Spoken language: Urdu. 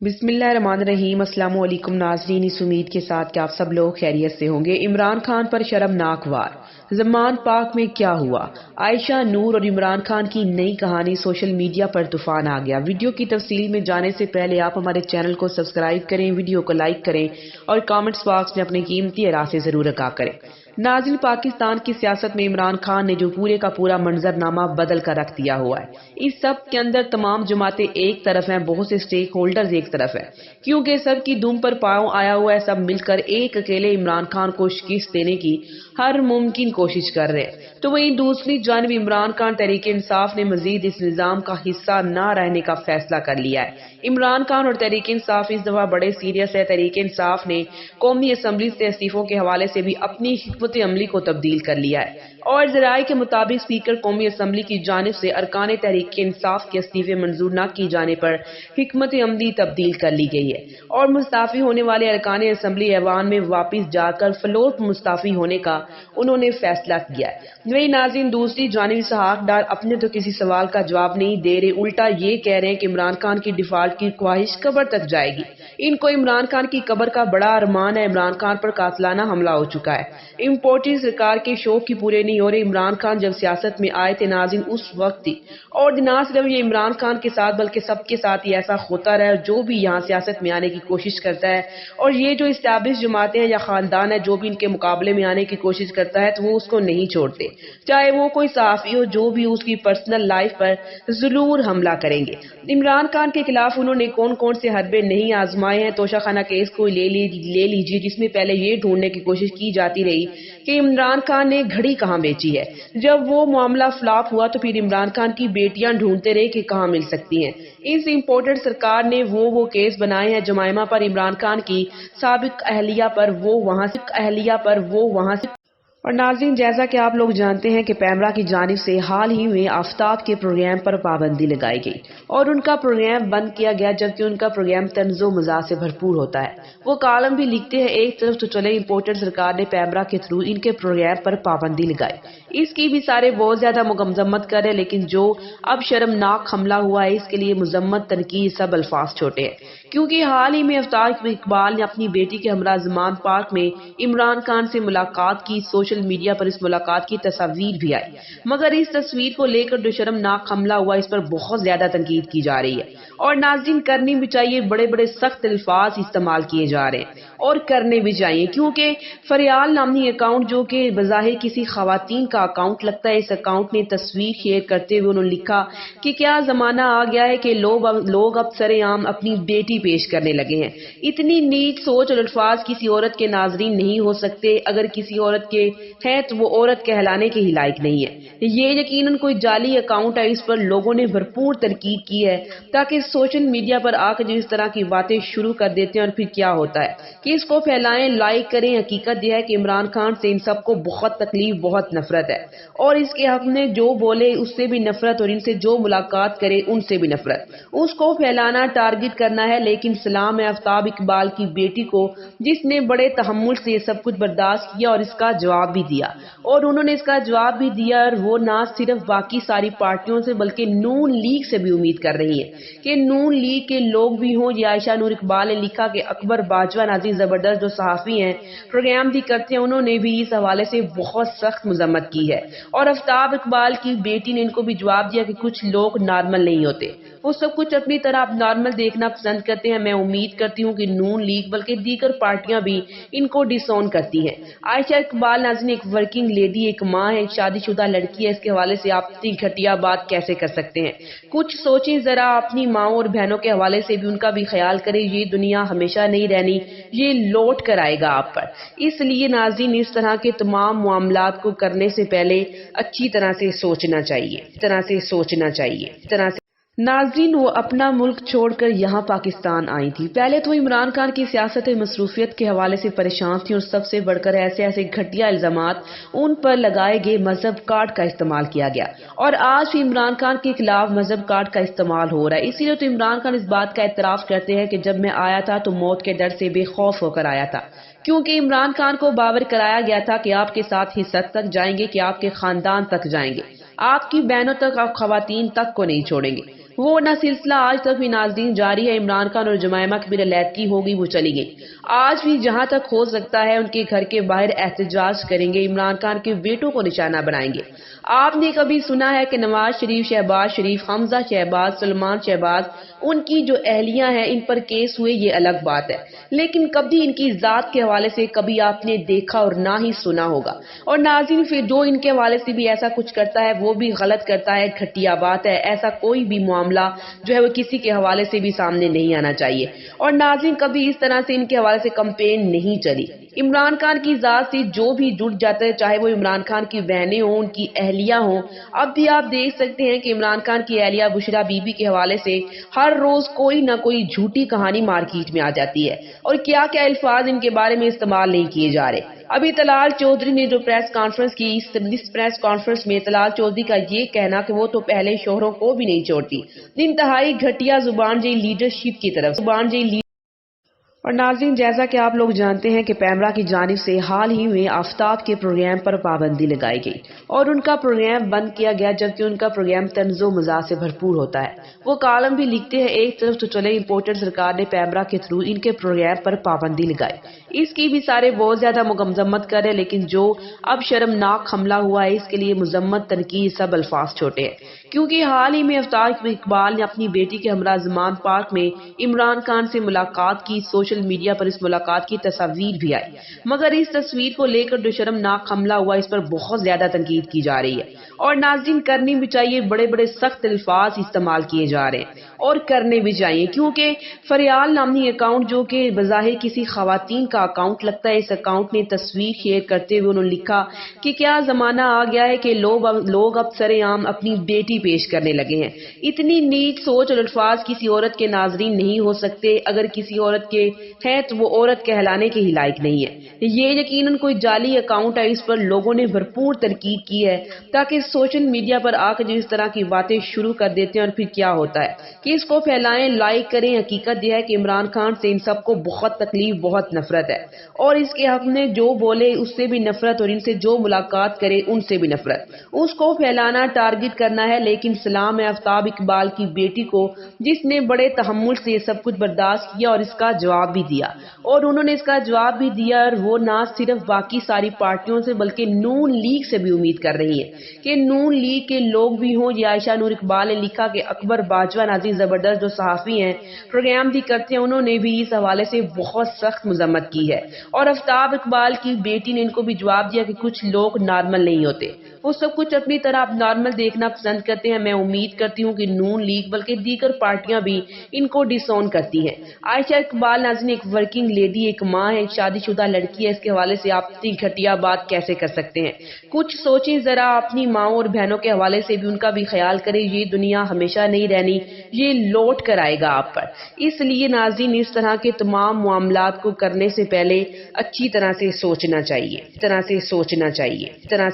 بسم اللہ الرحمن الرحیم۔ السلام علیکم ناظرین، اس امید کے ساتھ کہ آپ سب لوگ خیریت سے ہوں گے۔ عمران خان پر شرمناک وار، زمان پاک میں کیا ہوا؟ عائشہ نور اور عمران خان کی نئی کہانی، سوشل میڈیا پر طوفان آ گیا۔ ویڈیو کی تفصیل میں جانے سے پہلے آپ ہمارے چینل کو سبسکرائب کریں، ویڈیو کو لائک کریں اور کامنٹس باکس میں اپنے قیمتی رائے ضرور آگاہ کریں۔ ناظرین، پاکستان کی سیاست میں عمران خان نے جو پورے کا پورا منظرنامہ بدل کر رکھ دیا ہوا ہے۔ اس سب کے اندر تمام جماعتیں ایک طرف ہیں، بہت سے سٹیک ہولڈرز ایک طرف ہیں، کیونکہ سب کی دم پر پاؤں آیا ہوا ہے۔ سب مل کر ایک اکیلے عمران خان کو شکست دینے کی ہر ممکن کوشش کر رہے ہیں۔ تو وہیں دوسری جانب عمران خان تحریک انصاف نے مزید اس نظام کا حصہ نہ رہنے کا فیصلہ کر لیا ہے۔ عمران خان اور تحریک انصاف اس دفعہ بڑے سیریس ہے۔ تحریک انصاف نے قومی اسمبلی سے استعفوں کے حوالے سے بھی اپنی حکمت عملی کو تبدیل کر لیا ہے، اور ذرائع کے مطابق اسپیکر قومی اسمبلی کی جانب سے ارکان تحریک انصاف کے استعفے منظور نہ کیے جانے پر حکمت عملی تبدیل کر لی گئی ہے، اور مستعفی ہونے والے ارکان اسمبلی ایوان میں واپس جا کر فلور پر مستعفی ہونے کا انہوں نے فیصلہ کیا ہے۔ وہی ناظرین، دوسری جانب اسحاق ڈار اپنے تو کسی سوال کا جواب نہیں دے رہے، الٹا یہ کہہ رہے ہیں کہ عمران خان کی ڈیفالٹ کی خواہش قبر تک جائے گی۔ ان کو عمران خان کی قبر کا بڑا ارمان ہے۔ عمران خان پر قاتلانہ حملہ ہو چکا ہے، امپورٹنگ سرکار کے شوق کی پورے نہیں ہو رہے۔ عمران خان جب سیاست میں آئے تھے ناظرین، اس وقت ہی، اور نہ صرف یہ عمران خان کے ساتھ بلکہ سب کے ساتھ ہی ایسا ہوتا رہا ہے، جو بھی یہاں سیاست میں آنے کی کوشش کرتا ہے، اور یہ جو اسٹیبلش جماعتیں ہیں یا خاندان ہے جو بھی ان کے مقابلے میں آنے کی کوشش کرتا ہے تو وہ اس کو نہیں چھوڑتے، چاہے وہ کوئی صحافی ہو، جو بھی اس کی پرسنل لائف پر ضرور حملہ کریں گے۔ عمران خان کے خلاف انہوں نے کون کون سے حربے نہیں آزمائے ہیں؟ توشہ خانہ کیس کو لے لیجیے، جس میں پہلے یہ ڈھونڈنے کی کوشش کی جاتی رہی کہ عمران خان نے گھڑی کہاں بیچی ہے۔ جب وہ معاملہ فلاپ ہوا تو پھر عمران خان کی بیٹیاں ڈھونڈتے رہے کہ کہاں مل سکتی ہیں۔ اس امپورٹڈ سرکار نے وہ کیس بنائے ہیں جمائمہ پر، عمران خان کی سابق اہلیہ پر، وہ وہاں سے اور ناظرین، جیسا کہ آپ لوگ جانتے ہیں کہ پیمرا کی جانب سے حال ہی میں آفتاب کے پروگرام پر پابندی لگائی گئی اور ان کا پروگرام بند کیا گیا، جبکہ ان کا پروگرام طنز و مزاح سے بھرپور ہوتا ہے۔ وہ کالم بھی لکھتے ہیں ایک طرف تو چلے امپورٹڈ سرکار نے پیمرا کے تھرو ان کے پروگرام پر پابندی لگائی، اس کی بھی سارے بہت زیادہ مذمت کر رہے ہیں، لیکن جو اب شرمناک حملہ ہوا ہے اس کے لیے مذمت، تنقید، سب الفاظ چھوٹے ہیں، کیونکہ حال ہی میں آفتاب اقبال نے اپنی بیٹی کے ہمراہ زمان پارک میں عمران خان سے ملاقات کی۔ سوشل میڈیا پر اس ملاقات کی تصاویر بھی آئی، مگر اس تصویر کو لے کر جو شرمناک حملہ ہوا اس پر بہت زیادہ تنقید کی جا رہی ہے، اور ناظرین کرنی بھی چاہیے۔ بڑے بڑے سخت الفاظ استعمال کیے جا رہے ہیں اور کرنے بھی چاہیے، کیونکہ فریال نامی اکاؤنٹ جو کہ بظاہر کسی خواتین کا اکاؤنٹ لگتا ہے، اس اکاؤنٹ نے تصویر شیئر کرتے ہوئے انہوں نے لکھا کہ کیا زمانہ آ گیا ہے کہ لوگ اب سر عام اپنی بیٹی پیش کرنے لگے ہیں۔ اتنی نیچ سوچ اور الفاظ کسی عورت کے ناظرین نہیں ہو سکتے، اگر کسی عورت کے ہیں تو وہ عورت کہلانے کے ہی لائق نہیں ہے۔ یہ یقیناً کوئی جعلی اکاؤنٹ ہے، اس پر لوگوں نے بھرپور تنقید کی ہے، تاکہ سوشل میڈیا پر آ کر جو اس طرح کی باتیں شروع کر دیتے ہیں اور پھر کیا ہوتا ہے کہ اس کو پھیلائیں، لائک کریں۔ حقیقت یہ ہے کہ عمران خان سے ان سب کو بہت تکلیف، بہت نفرت ہے، اور اس کے حق میں جو بولے اس سے بھی نفرت، اور ان سے جو ملاقات کرے ان سے بھی نفرت۔ اس کو پھیلانا، ٹارگٹ کرنا ہے، لیکن سلام ہے آفتاب اقبال کی بیٹی کو، جس نے بڑے تحمل سے یہ سب کچھ برداشت کیا اور اس کا جواب بھی دیا، اور انہوں نے اس کا جواب بھی دیا، اور وہ نہ صرف باقی ساری پارٹیوں سے بلکہ نون لیگ سے بھی امید کر رہی ہیں کہ نون لیگ کے لوگ بھی ہوں۔ یہ عائشہ نور اقبال نے لکھا کہ اکبر باجوہ ناظرین زبردست جو صحافی ہیں، پروگرام بھی کرتے ہیں، انہوں نے بھی اس حوالے سے بہت سخت مذمت کی ہے، اور آفتاب اقبال کی بیٹی نے ان کو بھی جواب دیا کہ کچھ لوگ نارمل نہیں ہوتے، وہ سب کچھ اپنی طرح نارمل دیکھنا پسند کرتے ہیں۔ میں امید کرتی ہوں کہ نون لیگ بلکہ دیگر پارٹیاں بھی ان کو ڈس اون کرتی ہیں۔ عائشہ اقبال ناظرین ایک ورکنگ لیڈی، ایک ماں ہے، ایک شادی شدہ لڑکی ہے، اس کے حوالے سے آپ اتنی گھٹیا بات کیسے کر سکتے ہیں؟ کچھ سوچیں ذرا، اپنی ماؤں اور بہنوں کے حوالے سے بھی ان کا بھی خیال کریں۔ یہ دنیا ہمیشہ نہیں رہنی، یہ لوٹ کر آئے گا آپ پر، اس لیے ناظرین اس طرح کے تمام معاملات کو کرنے سے پہلے اچھی طرح سے سوچنا چاہیے۔ ناظرین، وہ اپنا ملک چھوڑ کر یہاں پاکستان آئی تھی۔ پہلے تو عمران خان کی سیاست مصروفیت کے حوالے سے پریشان تھی، اور سب سے بڑھ کر ایسے گھٹیا الزامات ان پر لگائے گئے مذہب کارڈ کا استعمال کیا گیا، اور آج بھی عمران خان کے خلاف مذہب کارڈ کا استعمال ہو رہا ہے۔ اسی لیے تو عمران خان اس بات کا اعتراف کرتے ہیں کہ جب میں آیا تھا تو موت کے ڈر سے بے خوف ہو کر آیا تھا، کیونکہ عمران خان کو باور کرایا گیا تھا کہ آپ کے ساتھ ہی سد تک جائیں گے، کہ آپ کے خاندان تک جائیں گے، آپ کی بہنوں تک، آپ خواتین تک کو نہیں چھوڑیں گے۔ وہ نہ سلسلہ آج تک بھی ناظرین جاری ہے. عمران خان اور جمائمہ کی بھی علیحدگی ہو گئی، وہ چلی گئی. آج بھی جہاں تک ہو سکتا ہے ان کے گھر کے باہر احتجاج کریں گے، عمران خان کے بیٹوں کو نشانہ بنائیں گے. آپ نے کبھی سنا ہے کہ نواز شریف، شہباز شریف، حمزہ شہباز، سلمان شہباز، ان کی جو اہلیاں ہیں ان پر کیس ہوئے؟ یہ الگ بات ہے، لیکن کبھی ان کی ذات کے حوالے سے کبھی آپ نے دیکھا اور نہ ہی سنا ہوگا. اور ناظرین پھر جو ان کے حوالے سے بھی ایسا کچھ کرتا ہے وہ بھی غلط کرتا ہے، گھٹیا بات ہے. ایسا کوئی بھی معاملہ جو ہے وہ کسی کے حوالے سے بھی سامنے نہیں آنا چاہیے. اور ناظرین کبھی اس طرح سے ان کے حوالے سے کمپین نہیں چلی. عمران خان کی ذات سے جو بھی جڑ جاتا ہے، چاہے وہ عمران خان کی بہنیں ہوں، ان کی اہلیہ ہوں. اب بھی آپ دیکھ سکتے ہیں کہ عمران خان کی اہلیہ بشرا بی بی کے حوالے سے ہر روز کوئی نہ کوئی جھوٹی کہانی مارکیٹ میں آ جاتی ہے، اور کیا کیا الفاظ ان کے بارے میں استعمال نہیں کیے جا رہے. ابھی طلال چودھری نے جو پریس کانفرنس کی، اس پریس کانفرنس میں طلال چودھری کا یہ کہنا کہ وہ تو پہلے شوہروں کو بھی نہیں چھوڑتی، انتہائی گھٹیا زبان جی لیڈرشپ کی طرف اور ناظرین جیسا کہ آپ لوگ جانتے ہیں کہ پیمرا کی جانب سے حال ہی میں آفتاب کے پروگرام پر پابندی لگائی گئی اور ان کا پروگرام بند کیا گیا، جبکہ ان کا پروگرام طنز و مزاح سے بھرپور ہوتا ہے. وہ کالم بھی لکھتے ہیں. ایک طرف تو چلے امپورٹنٹ سرکار نے پیمرا کے تھرو ان کے پروگرام پر پابندی لگائی، اس کی بھی سارے بہت زیادہ مذمت کر رہے ہیں، لیکن جو اب شرمناک حملہ ہوا ہے اس کے لیے مذمت، تنقید، سب الفاظ چھوٹے ہیں. کیونکہ حال ہی میں آفتاب اقبال نے اپنی بیٹی کے ہمراہ زمان پارک میں عمران خان سے ملاقات کی. سوشل میڈیا پر اس ملاقات کی تصاویر بھی آئی، مگر اس تصویر کو لے کر جو شرمناک حملہ ہوا اس پر بہت زیادہ تنقید کی جا رہی ہے. اور ناظرین کرنی بھی چاہیے، بڑے بڑے سخت الفاظ استعمال کیے جا رہے ہیں اور کرنے بھی چاہیے، کیونکہ فریال نامی اکاؤنٹ جو کہ بظاہر کسی خواتین کا اکاؤنٹ لگتا ہے، اس اکاؤنٹ نے تصویر شیئر کرتے ہوئے انہوں نے لکھا کہ کیا زمانہ آ گیا ہے کہ لوگ اب سر عام اپنی بیٹی پیش کرنے لگے ہیں. اتنی نیچ سوچ اور الفاظ کسی عورت کے ناظرین نہیں ہو سکتے. اگر کسی عورت کے ہیں تو وہ عورت کہلانے کے ہی لائق نہیں ہے. یہ یقیناً کوئی جعلی اکاؤنٹ ہے، اس پر لوگوں نے بھرپور تنقید کی ہے، تاکہ سوشل میڈیا پر آ کر جو اس طرح کی باتیں شروع کر دیتے ہیں اور پھر کیا ہوتا ہے کہ اس کو پھیلائیں، لائک کریں. حقیقت یہ ہے کہ عمران خان سے ان سب کو بہت تکلیف، بہت نفرت ہے، اور اس کے حق میں جو بولے اس سے بھی نفرت، اور ان سے جو ملاقات کرے ان سے بھی نفرت. اس کو پھیلانا، ٹارگٹ کرنا ہے. لیکن سلام ہے آفتاب اقبال کی بیٹی کو، جس نے بڑے تحمل سے یہ سب کچھ برداشت کیا اور اس کا جواب بھی دیا. اور انہوں نے اس کا جواب بھی دیا، اور وہ نہ صرف باقی ساری پارٹیوں سے بلکہ نون لیگ سے بھی امید کر رہی ہیں کہ نون لیگ کے لوگ بھی ہوں. یہ عائشہ نور اقبال نے لکھا کہ اکبر باجوہ ناظرین زبردست جو صحافی ہیں، پروگرام بھی کرتے ہیں، انہوں نے بھی اس حوالے سے بہت سخت مذمت کی ہے. اور آفتاب اقبال کی بیٹی نے ان کو بھی جواب دیا کہ کچھ لوگ نارمل نہیں ہوتے، وہ سب کچھ اپنی طرح نارمل دیکھنا پسند کرتے ہیں. میں امید کرتی ہوں کہ نون لیگ بلکہ دیگر پارٹیاں بھی ان کو ڈس اون کرتی ہیں. عائشہ اقبال ناظرین ایک ورکنگ لیڈی، ایک ماں ہے، ایک شادی شدہ لڑکی ہے، اس کے حوالے سے آپ اتنی گھٹیا بات کیسے کر سکتے ہیں؟ کچھ سوچیں ذرا، اپنی ماں اور بہنوں کے حوالے سے بھی ان کا بھی خیال کریں. یہ دنیا ہمیشہ نہیں رہنی، یہ لوٹ کر آئے گا آپ پر. اس لیے ناظرین اس طرح کے تمام معاملات کو کرنے سے پہلے اچھی طرح سے سوچنا چاہیے.